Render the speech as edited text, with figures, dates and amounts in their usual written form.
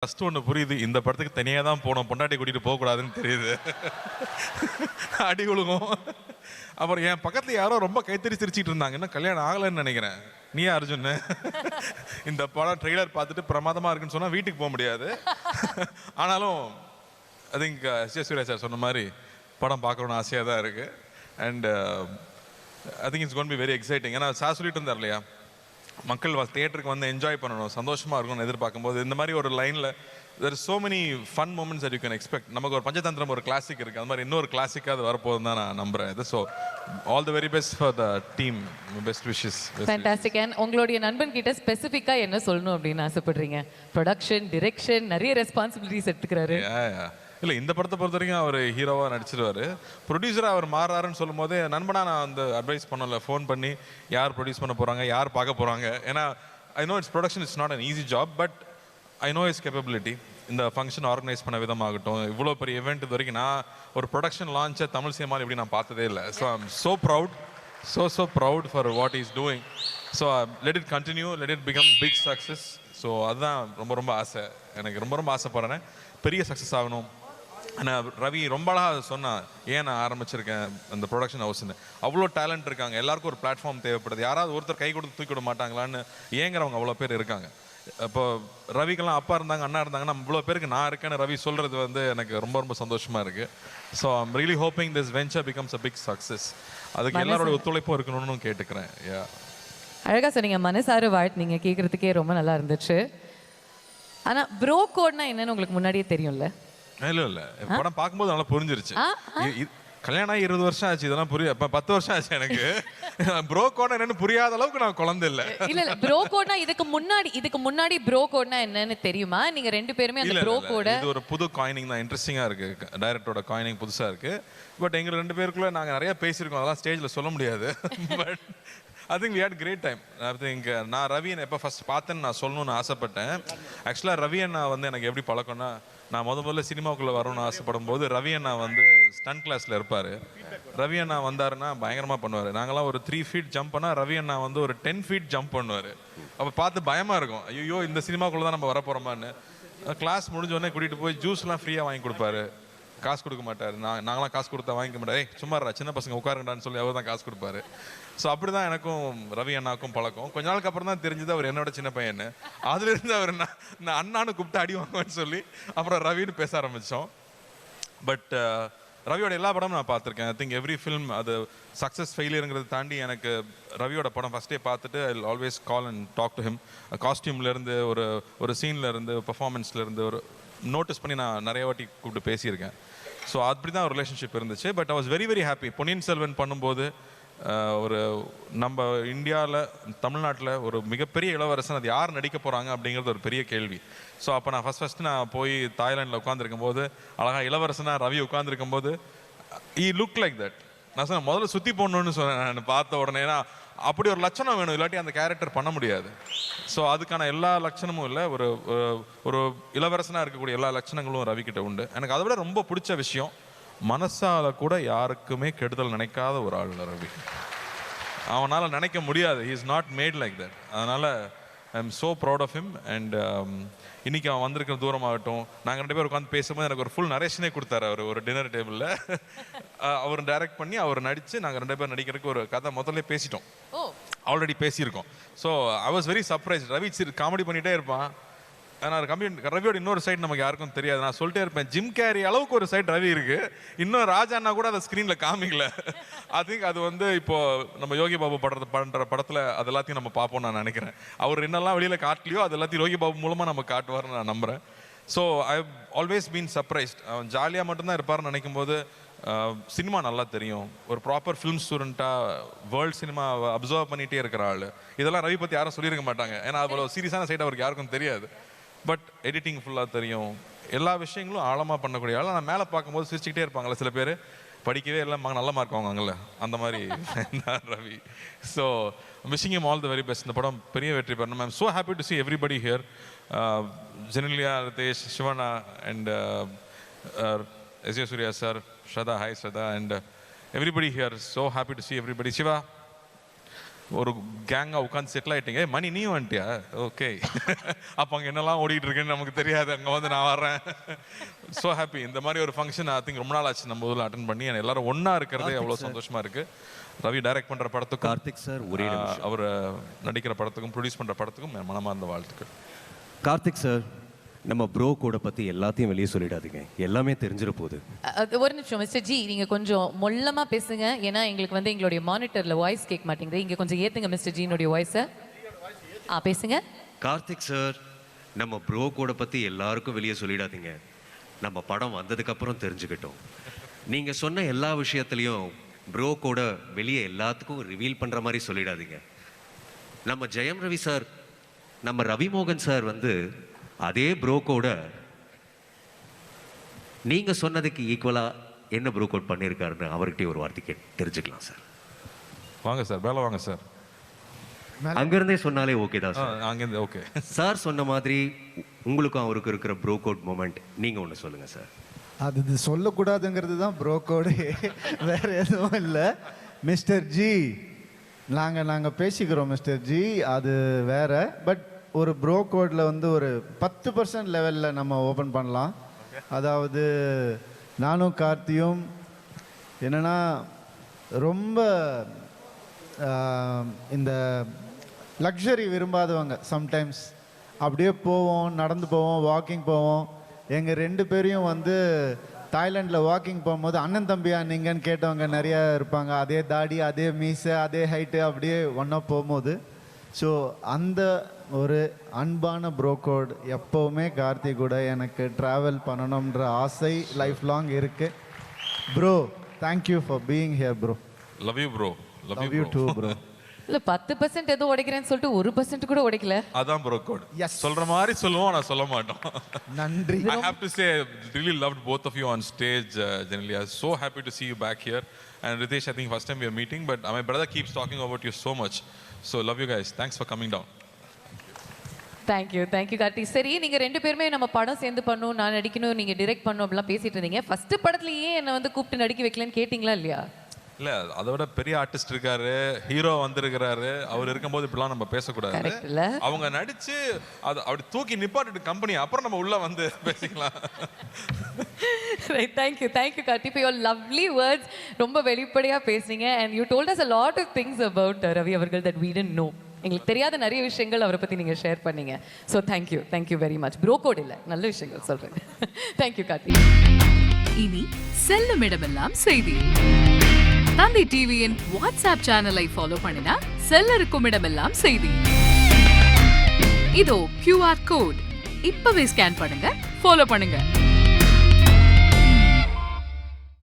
First ஒன்று புரியுது, இந்த படத்துக்கு தனியாக தான் போனோம், பொண்டாட்டி கூட்டிகிட்டு போகக்கூடாதுன்னு தெரியுது. அடி விழுகும். அப்புறம் என் பக்கத்தில் யாரோ ரொம்ப கைத்தறி சிரிச்சிட்டு இருந்தாங்க, இன்னும் கல்யாணம் ஆகலைன்னு நினைக்கிறேன். நீயா அர்ஜுன்? இந்த படம் ட்ரெய்லர் பார்த்துட்டு பிரமாதமாக இருக்குன்னு சொன்னால் வீட்டுக்கு போக முடியாது. ஆனாலும் ஐ திங்க் சூர்யா சார் சொன்ன மாதிரி படம் பார்க்கணுன்னு ஆசையாக தான் இருக்குது. And I think it's gonna be very exciting. ஏன்னா சார் சொல்லிட்டு இருந்தார் இல்லையா, மக்கள் தியேட்டருக்கு வந்து என்ஜாய் பண்ணணும், சந்தோஷமாக இருக்கணும்னு எதிர்பார்க்கும்போது இந்த மாதிரி ஒரு லைனில் there is so many fun moments that you can expect. நமக்கு ஒரு பஞ்சதந்திரம் ஒரு கிளாசிக் இருக்குது, அது மாதிரி இன்னொரு கிளாசிக்காக அது வரப்போகுதுன்னு தான் நான் நம்புகிறேன். இது so all the very best for the team, best wishes. Fantastic. And உங்களுடைய நண்பன் கிட்ட ஸ்பெசிஃபிக்காக என்ன சொல்லணும் அப்படின்னு ஆசைப்படுறீங்க? ப்ரொடக்ஷன், டிரெக்ஷன், நிறைய ரெஸ்பான்சிபிலிட்டிஸ் எடுத்துக்கிறாரு. இல்லை, இந்த படத்தை பொறுத்த வரைக்கும் அவர் ஹீரோவாக நடிச்சிருவார். ப்ரொடியூசராக அவர் மாறாருன்னு சொல்லும் போது நண்பனாக நான் வந்து அட்வைஸ் பண்ணல, ஃபோன் பண்ணி யார் ப்ரொடியூஸ் பண்ண போகிறாங்க, யார் பார்க்க போகிறாங்க. ஏன்னா I know it's production it's not an easy job, but I know is capability. இந்த ஃபங்க்ஷன் ஆர்கனைஸ் பண்ண விதமாகட்டும், இவ்வளோ பெரிய இவெண்ட் இது வரைக்கும் நான் ஒரு ப்ரொடக்ஷன் லான்ச்சை தமிழ் சினிமாவில் இப்படி நான் பார்த்ததே இல்லை. So I am so proud, so proud for what is doing. So let it continue, let it become big success. So அதுதான் ரொம்ப ஆசை, எனக்கு ரொம்ப ஆசைப்படுறேன், பெரிய சக்ஸஸ் ஆகணும். ஆனால் ரவி ரொம்ப அழகாக சொன்னான், ஏன் நான் ஆரம்பிச்சிருக்கேன் அந்த ப்ரொடக்ஷன் ஹவுஸ்ன்னு. அவ்வளோ டேலண்ட் இருக்காங்க, எல்லாருக்கும் ஒரு பிளாட்ஃபார்ம் தேவைப்படுது, யாராவது ஒருத்தர் கை கொடுத்து தூக்கி விட மாட்டாங்களான்னு ஏங்குறவங்க அவ்வளோ பேர் இருக்காங்க. இப்போ ரவிக்கெல்லாம் அப்பா இருந்தாங்க, அண்ணா இருந்தாங்கன்னா இவ்வளோ பேருக்கு நான் இருக்கேன்னு ரவி சொல்கிறது வந்து எனக்கு ரொம்ப சந்தோஷமாக இருக்குது. So I'm really hoping this venture becomes a big success. அதுக்கு எல்லாரோட ஒத்துழைப்பும் இருக்கணும்னு கேட்டுக்கிறேன். அழகாக சொன்னீங்க, மனசார வாழ்த்துனீங்க, கேட்குறதுக்கே ரொம்ப நல்லா இருந்துச்சு. ஆனால் ப்ரோ கோட்னா என்னன்னு உங்களுக்கு முன்னாடியே தெரியும்ல? இல்லை, படம் பார்க்கும்போது நல்லா புரிஞ்சிருச்சு. கல்யாணம் ஆகி 20 வருஷம் ஆச்சு, இதெல்லாம் புரிய 10 வருஷம் ஆச்சு எனக்கு. ப்ரோ கோட்னா என்னன்னு புரியாத அளவுக்கு நான் குழந்தை இல்லை. இல்ல ப்ரோ கோட்னா இதுக்கு முன்னாடி ப்ரோ கோட்னா என்னன்னு தெரியுமா? நீங்க ரெண்டு பேருமே அந்த ப்ரோ கோட இது ஒரு புது காயினிங் தான், இன்ட்ரெஸ்டிங்கா இருக்கு. டைரக்டரோட காயினிங் புதுசா இருக்கு. பட் எங்க ரெண்டு பேருக்குள்ள நாங்க நிறைய பேசியிருக்கோம், அதெல்லாம் ஸ்டேஜ்ல சொல்ல முடியாது. But I think we had great time. I think நான் ரவியனை எப்போ ஃபர்ஸ்ட் பார்த்தேன்னு நான் சொல்லணும்னு ஆசைப்பட்டேன். ஆக்சுவலாக ரவி அண்ணா வந்து எனக்கு எப்படி பழக்கம்னா, நான் முதல்ல சினிமாவுக்குள்ளே வரணும்னு ஆசைப்படும் போது ரவி அண்ணா வந்து ஸ்டன் கிளாஸில் இருப்பார். ரவி அண்ணா வந்தாருன்னா பயங்கரமாக பண்ணுவார். நாங்களாம் ஒரு 3 ஃபீட் ஜம்ப் பண்ணால் ரவி அண்ணா வந்து ஒரு 10 ஃபீட் ஜம்ப் பண்ணுவார். அப்போ பார்த்து பயமாக இருக்கும், ஐயோ இந்த சினிமாக்குள்ளே தான் நம்ம வரப்போகிறோமான்னு. கிளாஸ் முடிஞ்சோடனே கூட்டிகிட்டு போய் ஜூஸ்லாம் ஃப்ரீயாக வாங்கி கொடுப்பாரு, காசு கொடுக்க மாட்டார். நாங்களாம் காசு கொடுத்தா வாங்கிக்க மாட்டார். சும்மா சின்ன பசங்க உட்காருங்கடான்னு சொல்லி அவர் தான் காசு கொடுப்பாரு. ஸோ அப்படி தான் எனக்கும் ரவி அண்ணாவுக்கும் பழக்கம். கொஞ்ச நாளுக்கு அப்புறம் தான் தெரிஞ்சது அவர் என்னோட சின்ன பையன்னு. அதுலேருந்து அவர் நான் அண்ணான்னு கூப்பிட்டு அடி வாங்குவேன்னு சொல்லி அப்புறம் ரவின்னு பேச ஆரம்பித்தோம். பட் ரவியோட எல்லா படமும் நான் பார்த்துருக்கேன். ஐ திங்க் எவ்ரி ஃபில்ம் அது சக்ஸஸ் ஃபெயிலியருங்கிறத தாண்டி எனக்கு ரவியோட படம் ஃபஸ்ட்டே பார்த்துட்டு I always call and talk to him. காஸ்டியூம்லேருந்து ஒரு சீன்லேருந்து பெர்ஃபார்மன்ஸ்லேருந்து ஒரு நோட்டீஸ் பண்ணி நான் நிறைய வாட்டி கூப்பிட்டு பேசியிருக்கேன். ஸோ அப்படி தான் ஒரு ரிலேஷன்ஷிப் இருந்துச்சு. But I was very happy. Ponniyin Selvan பண்ணும்போது ஒரு நம்ம இந்தியாவில் தமிழ்நாட்டில் ஒரு மிகப்பெரிய இளவரசன், அது யார் நடிக்க போகிறாங்க அப்படிங்கிறது ஒரு பெரிய கேள்வி. ஸோ அப்போ நான் ஃபஸ்ட்டு நான் போய் தாய்லாண்டில் உட்காந்துருக்கும் போது அழகாக இளவரசனாக ரவி உட்காந்துருக்கும் போது ஈ லுக் லைக் தட். நான் சொன்னேன் முதல்ல சுற்றி போடணுன்னு சொன்னேன் நான் பார்த்த உடனே. ஏன்னா அப்படி ஒரு லட்சணம் வேணும், இல்லாட்டி அந்த கேரக்டர் பண்ண முடியாது. ஸோ அதுக்கான எல்லா லட்சணமும் இல்லை, ஒரு ஒரு இளவரசனாக இருக்கக்கூடிய எல்லா லட்சணங்களும் ரவிக்கிட்ட உண்டு. எனக்கு அதை விட ரொம்ப பிடிச்ச விஷயம், மனசால கூட யாருக்குமே கெடுதல் நினைக்காத ஒரு ஆள் ரவி. அவனால் நினைக்க முடியாது, he is not mad like that. அதனால் I am so proud of him. And இன்னைக்கு அவன் வந்திருக்கிற தூரமாகட்டும், நாங்கள் 2 பேர் உட்காந்து பேசும்போது எனக்கு ஒரு ஃபுல் நரேஷனே கொடுத்தாரு அவர் ஒரு டின்னர் டேபிளில். அவர் டைரக்ட் பண்ணி அவர் நடித்து நாங்கள் 2 பேர் நடிக்கிறதுக்கு ஒரு கதை முதல்ல பேசிட்டோம், ஆல்ரெடி பேசியிருக்கோம். So I was very surprise. Ravi comedy பண்ணிகிட்டே இருப்பான். ஆனால் ரவியோட இன்னொரு சைடு நமக்கு யாருக்கும் தெரியாது. நான் சொல்லிட்டே இருப்பேன், ஜிம் கேரி அளவுக்கு ஒரு சைடு ரவி இருக்கு, இன்னும் ராஜாண்ணா கூட அதை ஸ்க்ரீனில் காமிக்கல. ஐ திங்க் அது வந்து இப்போ நம்ம யோகி பாபு பண்ணுற படத்தில் அது எல்லாத்தையும் நம்ம பார்ப்போம் நான் நினைக்கிறேன். அவர் என்னெல்லாம் வெளியில் காட்டலையோ அது எல்லாத்தையும் யோகி பாபு மூலமாக நம்ம காட்டுவார்னு நான் நம்புகிறேன். So I have always been surprised. அவன் ஜாலியாக மட்டும்தான் இருப்பார்னு நினைக்கும் போது சினிமா நல்லா தெரியும், ஒரு ப்ராப்பர் ஃபிலிம் ஸ்டூடெண்ட்டாக வேர்ல்டு சினிமா அப்சர்வ் பண்ணிகிட்டே இருக்கிற ஆள். இதெல்லாம் ரவி பற்றி யாரும் சொல்லியிருக்க மாட்டாங்க, ஏன்னா அவ்வளோ சீரியஸான சைடு அவருக்கு யாருக்கும் தெரியாது. பட் எடிட்டிங் ஃபுல்லாக தெரியும், எல்லா விஷயங்களும் ஆழமாக பண்ணக்கூடிய ஆள். நான் மேலே பார்க்கும்போது சிரிச்சுக்கிட்டே இருப்பாங்களே சில பேர், படிக்கவே எல்லாம் நல்ல மார்க் வாங்குவாங்கல்ல, அந்த மாதிரி Ravi. So wishing him all the very best. இந்த படம் பெரிய வெற்றி பெறணும். I am so happy to see everybody here. Genelia, Riteish, Shivanna and Suriya sir, Shraddha, hi Shraddha, and everybody here, so happy to see everybody. Shiva, ஒரு கேங்காக உட்காந்து செட்டில் ஆகிட்டீங்க. மணி நீ வந்துட்டியா? ஓகே. அப்போ அங்கே என்னெல்லாம் ஓடிட்டு இருக்குன்னு நமக்கு தெரியாது. அங்கே வந்து நான் வர்றேன். So happy. இந்த மாதிரி ஒரு ஃபங்க்ஷன் ஐ திங்க் ரொம்ப நாள் ஆச்சு நம்ம ஊரில் அட்டன் பண்ணி. எல்லாரும் ஒன்றா இருக்கிறதே எவ்வளோ சந்தோஷமாக இருக்குது. ரவி டைரக்ட் பண்ணுற படத்துக்கும், கார்த்திக் சார் ஒரே அவர் நடிக்கிற படத்துக்கும், ப்ரொடியூஸ் பண்ணுற படத்துக்கும் மனமார்ந்த வாழ்த்துக்கள். கார்த்திக் சார், நம்ம ப்ரோ கோடை பற்றி எல்லாத்தையும் வெளியே சொல்லிடாதீங்க, எல்லாமே தெரிஞ்சிட போகுது. ஒரு நிமிஷம் மிஸ்டர் ஜி, நீங்க கொஞ்சம் மொல்லமா பேசுங்க. ஏன்னா எங்களுக்கு வந்து எங்களுடைய மானிட்டர்ல வாய்ஸ் கேட்க மாட்டேங்குது. இங்க கொஞ்சம் ஏத்துங்க மிஸ்டர் ஜினுடைய வாய்ஸை. பேசுங்க. கார்த்திக் சார், நம்ம ப்ரோ கோடை பற்றி எல்லாருக்கும் வெளியே சொல்லிடாதீங்க, நம்ம படம் வந்ததுக்கப்புறம் தெரிஞ்சுக்கிட்டோம். நீங்கள் சொன்ன எல்லா விஷயத்துலையும் ப்ரோ கோடை வெளியே எல்லாத்துக்கும் ரிவீல் பண்ணுற மாதிரி சொல்லிடாதீங்க. நம்ம ஜெயம் ரவி சார், நம்ம ரவிமோகன் சார் வந்து அதே ப்ரோ கோடை நீங்கள் சொன்னதுக்கு ஈக்குவலாக என்ன ப்ரோ கோட் பண்ணியிருக்காருன்னு அவர்கிட்டயே ஒரு வார்த்தை தெரிஞ்சுக்கலாம் சார். வாங்க சார், மேலே வாங்க சார். அங்கிருந்தே சொன்னாலே ஓகே தான் சார். அங்கேருந்து ஓகே. சார் சொன்ன மாதிரி உங்களுக்கும் அவருக்கு இருக்கிற ப்ரோ கோட் மூமெண்ட் நீங்கள் ஒன்று சொல்லுங்கள் சார். அது இது சொல்லக்கூடாதுங்கிறது தான் ப்ரோ கோடு, வேற எதுவும் இல்லை. மிஸ்டர் ஜி, நாங்கள் பேசிக்கிறோம் மிஸ்டர் ஜி, அது வேற. பட் ஒரு ப்ரோ கோடில் வந்து ஒரு 10% லெவலில் நம்ம ஓப்பன் பண்ணலாம். அதாவது நானும் கார்த்தியும் என்னென்னா ரொம்ப இந்த லக்ஸரி விரும்பாதவங்க. சம்டைம்ஸ் அப்படியே போவோம், நடந்து போவோம், வாக்கிங் போவோம். எங்கள் 2 பேரையும் வந்து தாய்லாண்டில் வாக்கிங் போகும்போது அண்ணன் தம்பியா நீங்கன்னு கேட்டவங்க நிறையா இருப்பாங்க. அதே தாடி, அதே மீசை, அதே ஹைட்டு, அப்படியே ஒன்றா போகும்போது. ஸோ அந்த ஒரு அன்பான ப்ரோ கோட் எப்போவுமே கார்த்தி கூட எனக்கு ட்ராவல் பண்ணணுன்ற ஆசை லைஃப் லாங் இருக்குது. Bro, thank you for being here bro. Love you bro. Love you too bro. இல்ல 10% ஏதோ உடைக்கிறேன்னு சொல்லிட்டு 1% கூட உடைக்கல. அதான் ப்ரோ கோட். Yes. சொல்ற மாதிரி சொல்லுவோம், நான் சொல்ல மாட்டோம். நன்றி. I have to say, I really loved both of you on stage. Generally, I was so happy to see you back here. And Ritesh, I think first time we are meeting, but my brother keeps talking about you so much. So love you guys. Thanks for coming down. Thank you Karthi. சரி, நீங்க 2 பேருமே நம்ம படம் சேர்ந்து பண்ணணும், நான் நடிக்கணும், நீங்க டைரக்ட் பண்ணணும் அப்படிலாம் பேசிட்டு இருந்தீங்க. ஃபர்ஸ்ட் படத்துலயே என்ன வந்து கூப்பிட்டு நடிக்க வைக்கலன்னு கேட்டிங்களா இல்லையா? இல்ல, அதை விட பெரிய ஆர்டிஸ்ட் இருக்காரு, ஹீரோ வந்திருக்கிறாரு. அவர் இருக்கும்போது இப்படிலாம் நம்ம பேசக்கூடாது. Correct இல்ல? அவங்க நடிச்சு அது அப்படி தூக்கி நிப்பாட்டிட்டு கம்பெனி அப்புறம் நம்ம உள்ள வந்து பேசிக்கலாம். Right, thank you Karthi for your lovely words. ரொம்ப வெளிப்படையா பேசுனீங்க and you told us a lot of things about Ravi அவர்கள் that we didn't know. எங்களுக்கு தெரியாத நிறைய விஷயங்கள் அவரை பத்தி நீங்க ஷேர் பண்ணீங்க. So thank you very much. Bro code இல்ல, நல்ல விஷயங்கள் சொல்றேன். Thank you Karthi. இனி செல்லும் இடமெல்லாம் செய்தி. தந்தை டிவியின் வாட்ஸ்அப் சேனலை ஃபாலோ பண்ணினா செல்ல இருக்கும் இடமெல்லாம் செய்தி. இதோ QR கோட், இப்பவே ஸ்கேன் பண்ணுங்க, ஃபாலோ பண்ணுங்க.